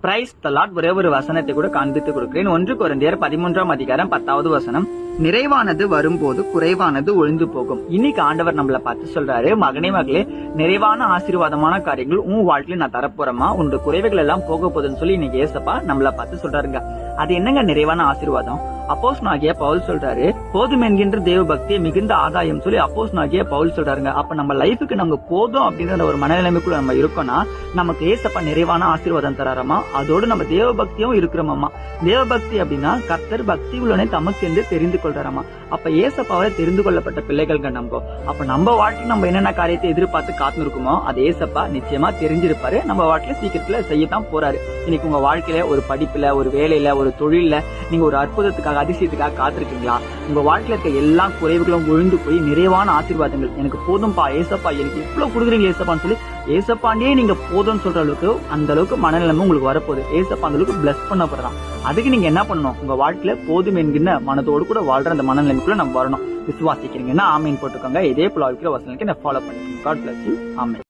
Praise the Lord. ஒரே ஒரு வசனத்தை கூட காண்பித்து கொடுக்கிறேன். 1 கொரிந்தியர் 13ஆம் அதிகாரம் 10வது வசனம். நிறைவானது வரும்போது குறைவானது ஒழிந்து போகும். இன்னைக்கு ஆண்டவர் நம்மள பார்த்து சொல்றாரு, மகனே மகளே, நிறைவான ஆசீர்வாதமான காரியங்கள் உன் வாழ்க்கையில நான் தரப்போறேமா, உன்னோட குறைவுகள் எல்லாம் போக போகுதுன்னு சொல்லி இன்னைக்கு ஏசப்பா நம்மள பார்த்து சொல்றாருங்க. அது என்னங்க நிறைவான ஆசீர்வாதம்? அப்போஸ்தலனாகிய பவுல் சொல்றாரு, போதும் என்கின்ற தேவ பக்தியை மிகுந்த ஆதாயம் சொல்லி அப்போஸ்தலனாகிய பவுல் சொல்றாருங்க. அப்ப நம்ம லைஃபுக்கு நம்ம போதும் அப்படின்ற ஒரு மனநிலைமைக்குள்ள நம்ம இருக்கோம்னா நமக்கு ஏசப்பா நிறைவான ஆசீர்வாதம் தராரமா. அதோடு நம்ம தேவ பக்தியும் இருக்கிறோமாமா. தேவ பக்தி அப்படின்னா கர்த்தர் பக்தி உள்ளவனை தமக்கு என்று தெரிந்து கொள்றாராமா. அப்ப ஏசப்பாவை தெரிந்து கொள்ளப்பட்ட பிள்ளைகள் நம்ம. அப்ப நம்ம வாழ்க்கையில் நம்ம என்னென்ன காரியத்தை எதிர்பார்த்து காத்து இருக்குமோ அது ஏசப்பா நிச்சயமா தெரிஞ்சிருப்பாரு. நம்ம வாழ்க்கையில சீக்கிரத்துல செய்யத்தான் போறாரு. இன்னைக்கு உங்க வாழ்க்கையில ஒரு படிப்புல, ஒரு வேலையில, ஒரு தொழில நீங்க ஒரு அற்புதத்துக்காக, அதிசயத்துக்காக காத்திருக்கீங்களா? உங்க வாழ்க்கையில இருக்க எல்லா குறைவுகளும் ஒழிந்து போய் நிறைவான ஆசீர்வாதங்கள் எனக்கு போதும்பா ஏசப்பா, எனக்கு இவ்வளவு கொடுக்குறீங்க ஏசப்பான்னு சொல்லி ஏசப்பாண்டியே நீங்க போதும்னு சொல்ற அளவுக்கு அந்த அளவுக்கு மனநிலைமை உங்களுக்கு வரப்போகுது. ஏசப்பா அந்த அளவுக்கு பிளஸ் பண்ணப்படுறான். அதுக்கு நீங்க என்ன பண்ணணும்? உங்க வாழ்க்கையில போதும் என்கிற மனதோடு கூட வாழ்ற அந்த மனநிலைமைக்குள்ள நம்ம வரணும். விசுவாசிக்கிறீங்கன்னா ஆமீன் போட்டுக்கோங்க. இதே போல இருக்கிற வசனத்தை ஃபாலோ பண்ணிக்கோங்க. God bless you. ஆமீன்.